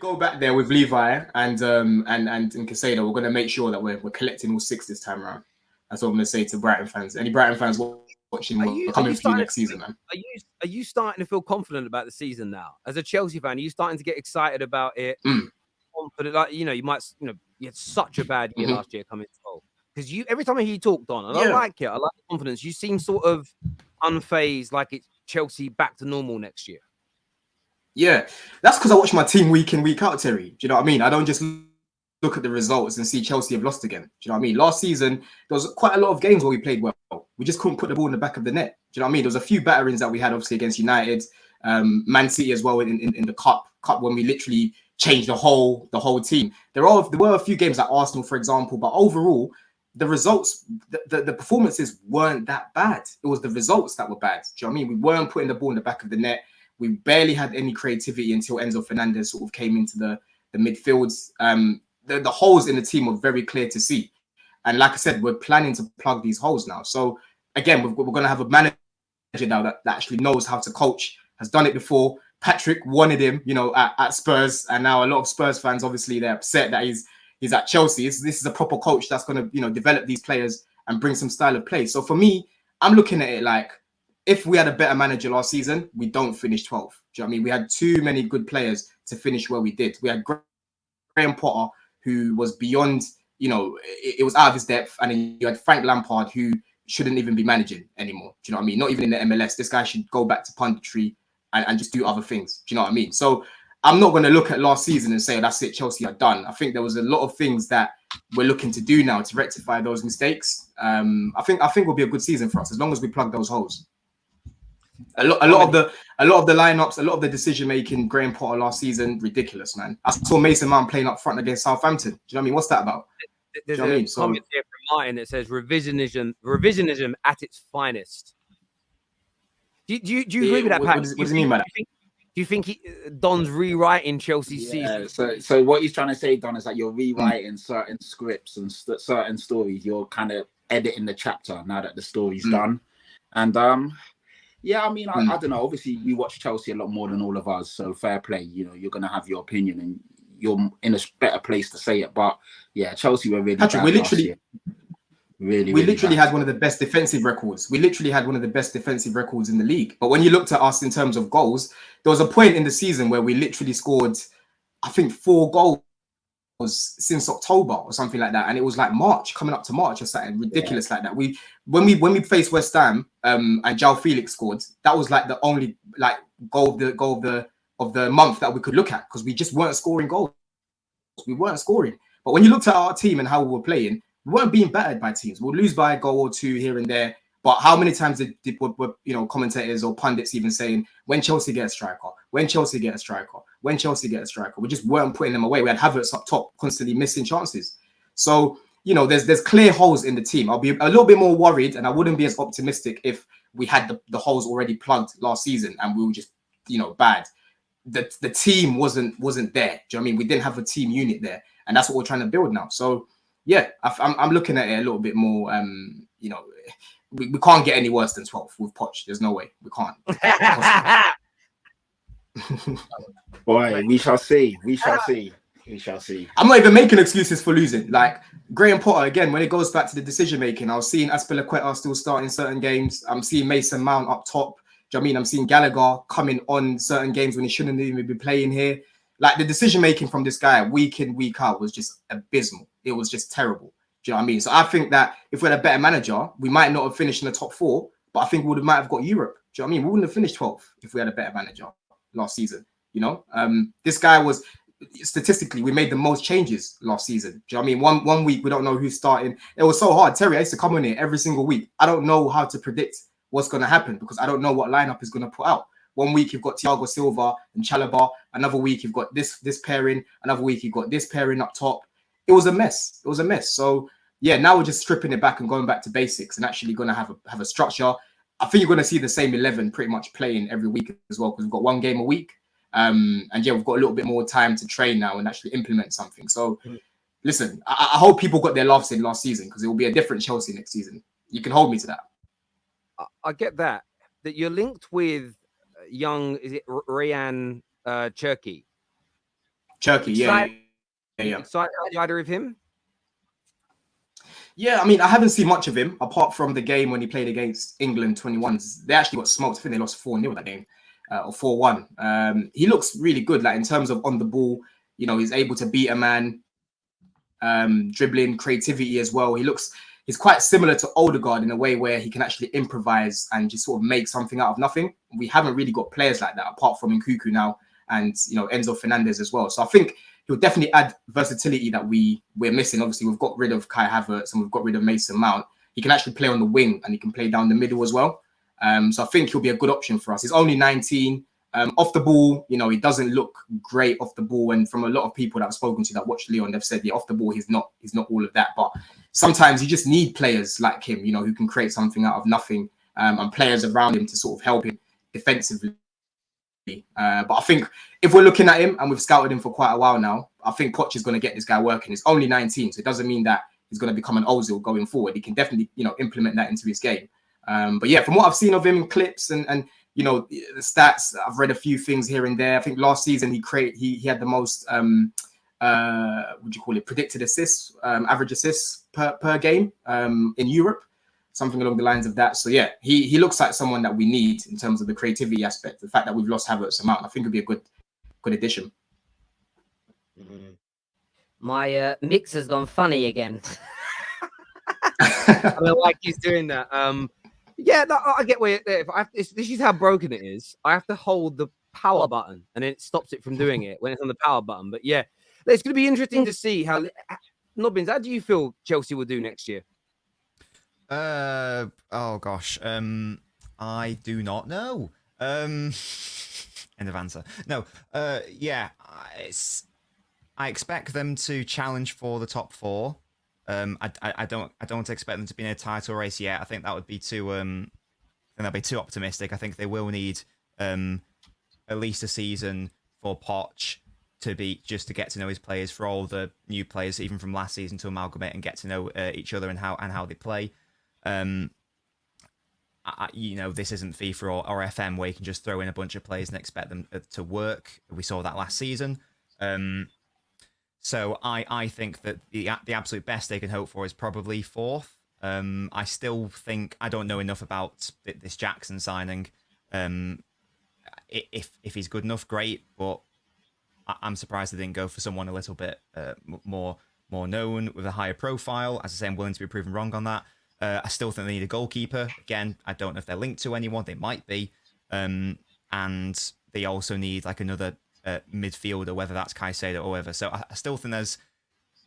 go back there with Levi and Casado. We're going to make sure that we're collecting all 6 this time around. That's what I'm going to say to Brighton fans. Any Brighton fans watching, we're coming for you next season, man. Are you starting to feel confident about the season now? As a Chelsea fan, are you starting to get excited about it? Confident, like you had such a bad year last year coming 12. Because every time I hear you talk, Don, and I like it. I like the confidence. You seem sort of unfazed, like it's Chelsea back to normal next year. Yeah, that's because I watch my team week in, week out, Terry. Do you know what I mean? I don't just look at the results and see Chelsea have lost again. Do you know what I mean? Last season, there was quite a lot of games where we played well. We just couldn't put the ball in the back of the net. Do you know what I mean? There was a few batterings that we had, obviously, against United, Man City as well in the cup when we literally changed the whole team. There were a few games like Arsenal, for example, but overall, the results, the performances weren't that bad. It was the results that were bad. Do you know what I mean? We weren't putting the ball in the back of the net. We barely had any creativity until Enzo Fernandez sort of came into the midfields. The holes in the team were very clear to see. And like I said, we're planning to plug these holes now. So again, we're going to have a manager now that actually knows how to coach, has done it before. Patrick wanted him, at Spurs. And now a lot of Spurs fans, obviously, they're upset that he's at Chelsea. This is a proper coach that's going to, develop these players and bring some style of play. So for me, I'm looking at it like, if we had a better manager last season, we don't finish 12th. Do you know what I mean? We had too many good players to finish where we did. We had Graham Potter, who was beyond, it was out of his depth. And then you had Frank Lampard, who shouldn't even be managing anymore. Do you know what I mean? Not even in the MLS. This guy should go back to punditry and just do other things. Do you know what I mean? So I'm not going to look at last season and say, oh, that's it, Chelsea are done. I think there was a lot of things that we're looking to do now to rectify those mistakes. I think will be a good season for us as long as we plug those holes. A lot of the lineups, a lot of the decision making, Graham Potter last season, ridiculous, man. I saw Mason Mount playing up front against Southampton. Do you know what I mean? What's that about? There's a comment here from Martin that says revisionism at its finest. Do you agree with that, Pat? What does he mean by that? Do you think Don's rewriting Chelsea's season? So what he's trying to say, Don, is that you're rewriting certain scripts and certain stories. You're kind of editing the chapter now that the story's done. And yeah, I mean, I don't know. Obviously, you watch Chelsea a lot more than all of us, so fair play. You're going to have your opinion, and you're in a better place to say it. But yeah, Chelsea were really Patrick, bad last year. We literally had one of the best defensive records. We literally had one of the best defensive records in the league. But when you looked at us in terms of goals, there was a point in the season where we literally scored, I think, 4 goals since October or something like that, and it was like March, coming up to March or something ridiculous like that. When we faced West Ham and João Felix scored, that was like the only like goal of the month that we could look at, because we just weren't scoring goals. We weren't scoring. But when you looked at our team and how we were playing, we weren't being battered by teams. We'll lose by a goal or two here and there. But how many times were commentators or pundits even saying, when Chelsea get a striker, when Chelsea get a striker, when Chelsea get a striker? We just weren't putting them away. We had Havertz up top, constantly missing chances. So, there's clear holes in the team. I'll be a little bit more worried, and I wouldn't be as optimistic if we had the holes already plugged last season and we were just, bad. The team wasn't there. Do you know what I mean? We didn't have a team unit there, and that's what we're trying to build now. So, yeah, I'm looking at it a little bit more, we can't get any worse than 12 with Poch. There's no way. We can't. Boy, we shall see. We shall see. We shall see. I'm not even making excuses for losing. Like Graham Potter, again, when it goes back to the decision making, I was seeing Azpilicueta still starting certain games. I'm seeing Mason Mount up top. Do you know what I mean? I'm seeing Gallagher coming on certain games when he shouldn't even be playing here. Like the decision making from this guy week in, week out was just abysmal. It was just terrible. Do you know what I mean? So I think that if we had a better manager, we might not have finished in the top 4, but I think we might have got Europe. Do you know what I mean? We wouldn't have finished 12th if we had a better manager last season. This guy was, statistically, we made the most changes last season. Do you know what I mean? One week, we don't know who's starting. It was so hard. Terry, I used to come on here every single week. I don't know how to predict what's going to happen because I don't know what lineup is going to put out. One week you've got Thiago Silva and Chalobah. Another week you've got this pairing. Another week you've got this pairing up top. It was a mess. So yeah, now we're just stripping it back and going back to basics and actually going to have a structure. I think you're going to see the same 11 pretty much playing every week as well, because we've got 1 game a week. And yeah, we've got a little bit more time to train now and actually implement something. So listen, I hope people got their laughs in last season, because it will be a different Chelsea next season. You can hold me to that. I get that you're linked with young, is it Ryan Cherki? Turkey, yeah. Excited either of him? Yeah, I mean, I haven't seen much of him apart from the game when he played against England 21s. They actually got smoked. I think they lost 4-0 that game, or 4-1. He looks really good, like in terms of on the ball. You know, he's able to beat a man, dribbling, creativity as well. He's quite similar to Odegaard in a way where he can actually improvise and just sort of make something out of nothing. We haven't really got players like that apart from Nkunku now and, you know, Enzo Fernandez as well. So I think he'll definitely add versatility that we're missing. Obviously, we've got rid of Kai Havertz and we've got rid of Mason Mount. He can actually play on the wing and he can play down the middle as well. So I think he'll be a good option for us. He's only 19. Off the ball, you know, he doesn't look great off the ball. And from a lot of people that I've spoken to that watch Leon, they've said, yeah, off the ball, he's not all of that. But sometimes you just need players like him, you know, who can create something out of nothing, and players around him to sort of help him defensively. But I think if we're looking at him and we've scouted him for quite a while now, I think Poch is going to get this guy working. He's only 19, so it doesn't mean that he's going to become an Ozil going forward. He can definitely, you know, implement that into his game. But yeah, from what I've seen of him in clips and you know, the stats, I've read a few things here and there. I think last season he had the most what do you call it, predicted assists, average assists per game in Europe, something along the lines of that. So yeah, he looks like someone that we need in terms of the creativity aspect. The fact that we've lost Havertz and Mount, I think would be a good addition. My mix has gone funny again. I don't like he's doing that. Yeah, no, I get where this is how broken it is. I have to hold the power button and it stops it from doing it when it's on the power button. But yeah, it's going to be interesting to see how Nobbins, how do you feel Chelsea will do next year? Oh gosh. I do not know. End of answer. No. Yeah, I expect them to challenge for the top four. I don't expect them to be in a title race yet. I think that would be too optimistic. I think they will need at least a season for Poch to get to know his players, for all the new players even from last season to amalgamate and get to know each other and how they play. You know, this isn't FIFA or FM where you can just throw in a bunch of players and expect them to work. We saw that last season. So I think that the absolute best they can hope for is probably fourth. I still think I don't know enough about this Jackson signing. If he's good enough, great. But I'm surprised they didn't go for someone a little bit more known with a higher profile. As I say, I'm willing to be proven wrong on that. I still think they need a goalkeeper. Again, I don't know if they're linked to anyone. They might be. And they also need like another midfielder, whether that's Caicedo or whatever. So I still think there's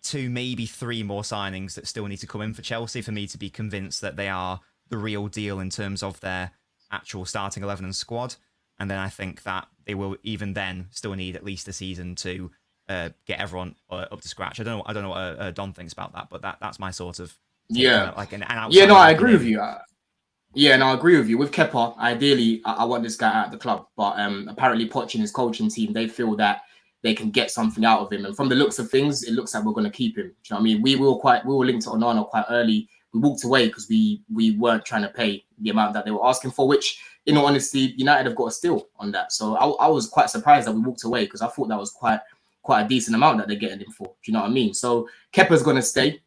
2, maybe 3 more signings that still need to come in for Chelsea for me to be convinced that they are the real deal in terms of their actual starting 11 and squad. And then I think that they will even then still need at least a season to get everyone up to scratch. I don't know what Don thinks about that, but that's my sort of like an yeah. No, I agree with you. Yeah, no, I agree with you. With Kepa, ideally, I want this guy out of the club. But apparently, Poch and his coaching team, they feel that they can get something out of him. And from the looks of things, it looks like we're going to keep him. Do you know what I mean? We were linked to Onana quite early. We walked away because we weren't trying to pay the amount that they were asking for, which, in all honesty, United have got a steal on that. So I was quite surprised that we walked away because I thought that was quite a decent amount that they're getting him for. Do you know what I mean? So Kepa's going to stay.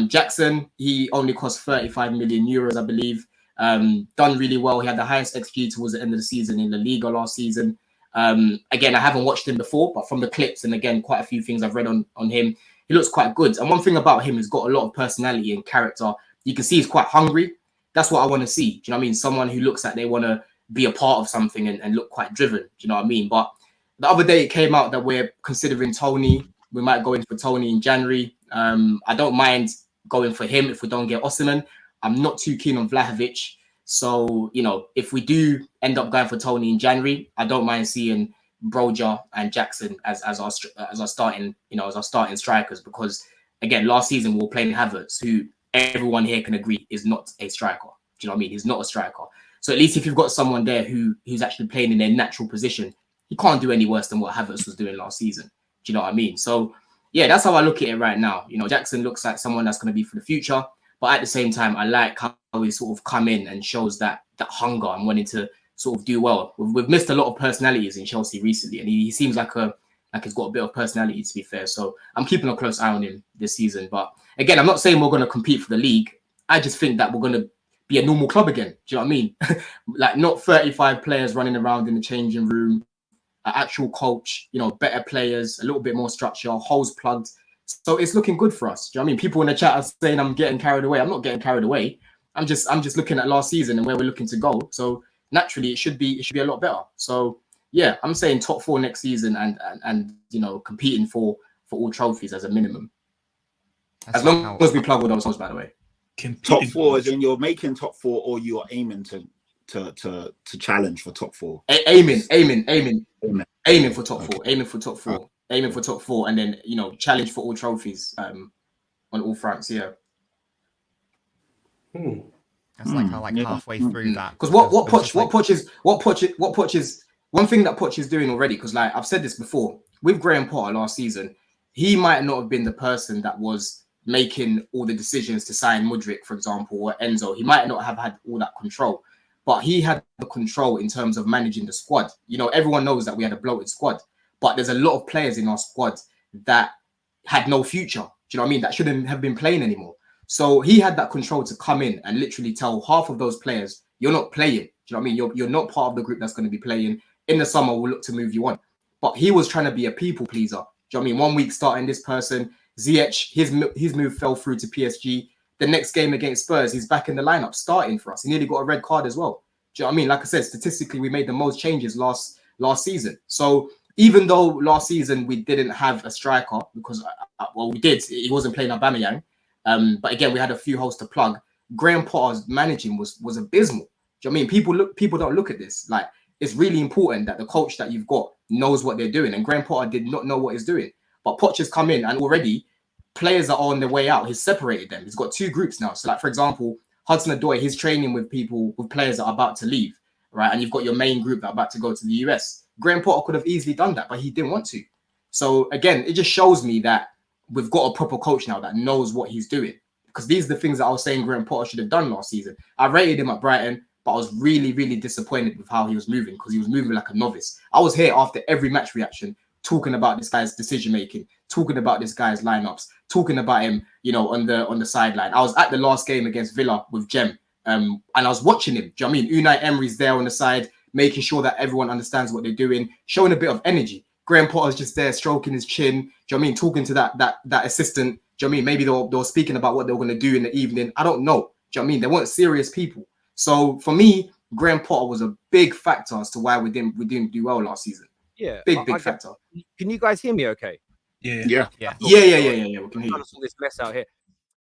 Jackson, he only cost 35 million euros, I believe. Done really well. He had the highest XG towards the end of the season in La Liga last season. Again, I haven't watched him before, but from the clips and again, quite a few things I've read on him, he looks quite good. And one thing about him, he's got a lot of personality and character. You can see he's quite hungry. That's what I want to see. Do you know what I mean? Someone who looks like they want to be a part of something and look quite driven. Do you know what I mean? But the other day it came out that we're considering Tony. We might go in for Tony in January. I don't mind going for him if we don't get Osimhen. I'm not too keen on Vlahovic. So, you know, if we do end up going for Tony in January, I don't mind seeing Broja and Jackson as our starting strikers, because again, last season we were playing Havertz, who everyone here can agree is not a striker. Do you know what I mean? He's not a striker. So at least if you've got someone there who's actually playing in their natural position, he can't do any worse than what Havertz was doing last season. Do you know what I mean? So yeah, that's how I look at it right now. You know, Jackson looks like someone that's going to be for the future. But at the same time, I like how he sort of come in and shows that hunger and wanting to sort of do well. We've missed a lot of personalities in Chelsea recently, and he seems like a Like he's got a bit of personality, to be fair. So I'm keeping a close eye on him this season. But again, I'm not saying we're going to compete for the league. I just think that we're going to be a normal club again. Do you know what I mean? Like not 35 players running around in the changing room, an actual coach, you know, better players, a little bit more structure, holes plugged. So it's looking good for us. Do you know what I mean? People in the chat are saying I'm getting carried away. I'm not getting carried away. I'm just looking at last season and where we're looking to go. So naturally it should be a lot better. So yeah, I'm saying top 4 next season and you know, competing for all trophies as a minimum. As long as we plug all those holes, by the way. Top 4 is in you're making top 4 or you are aiming to challenge for top 4. Aiming for top 4. Aiming for top 4, and then, you know, challenge for all trophies on all fronts. Yeah. That's halfway through that. Because what Poch is one thing that Poch is doing already. Because like I've said this before with Graham Potter last season, he might not have been the person that was making all the decisions to sign Mudryk, for example, or Enzo. He might not have had all that control, but he had the control in terms of managing the squad. You know, everyone knows that we had a bloated squad, but there's a lot of players in our squad that had no future. Do you know what I mean? That shouldn't have been playing anymore. So he had that control to come in and literally tell half of those players, you're not playing. Do you know what I mean? You're not part of the group that's going to be playing. In the summer, we'll look to move you on. But he was trying to be a people pleaser. Do you know what I mean? 1 week starting this person, Ziyech, his move fell through to PSG. The next game against Spurs, he's back in the lineup starting for us. He nearly got a red card as well. Do you know what I mean? Like I said, statistically, we made the most changes last season. So even though last season we didn't have a striker because, well, we did. He wasn't playing Aubameyang. But again, we had a few holes to plug. Graham Potter's managing was abysmal. Do you know what I mean? People don't look at this. Like, it's really important that the coach that you've got knows what they're doing. And Graham Potter did not know what he's doing. But Poch has come in and already players are on their way out. He's separated them. He's got 2 groups now. So like, for example, Hudson-Odoi, he's training with players that are about to leave, right? And you've got your main group that are about to go to the US. Graham Potter could have easily done that, but he didn't want to. So again, it just shows me that we've got a proper coach now that knows what he's doing. Because these are the things that I was saying Graham Potter should have done last season. I rated him at Brighton, but I was really, really disappointed with how he was moving because he was moving like a novice. I was here after every match reaction talking about this guy's decision-making, talking about this guy's lineups, talking about him, you know, on the sideline. I was at the last game against Villa with Jem, and I was watching him. Do you know what I mean? Unai Emery's there on the side, making sure that everyone understands what they're doing, showing a bit of energy. Graham Potter's just there stroking his chin. Do you know what I mean? Talking to that assistant. Do you know what I mean? Maybe they were speaking about what they were going to do in the evening. I don't know. Do you know what I mean? They weren't serious people. So for me, Graham Potter was a big factor as to why we didn't do well last season. Yeah, big factor. Can you guys hear me? Okay. Yeah. We can hear you. Trying to sort this mess out here.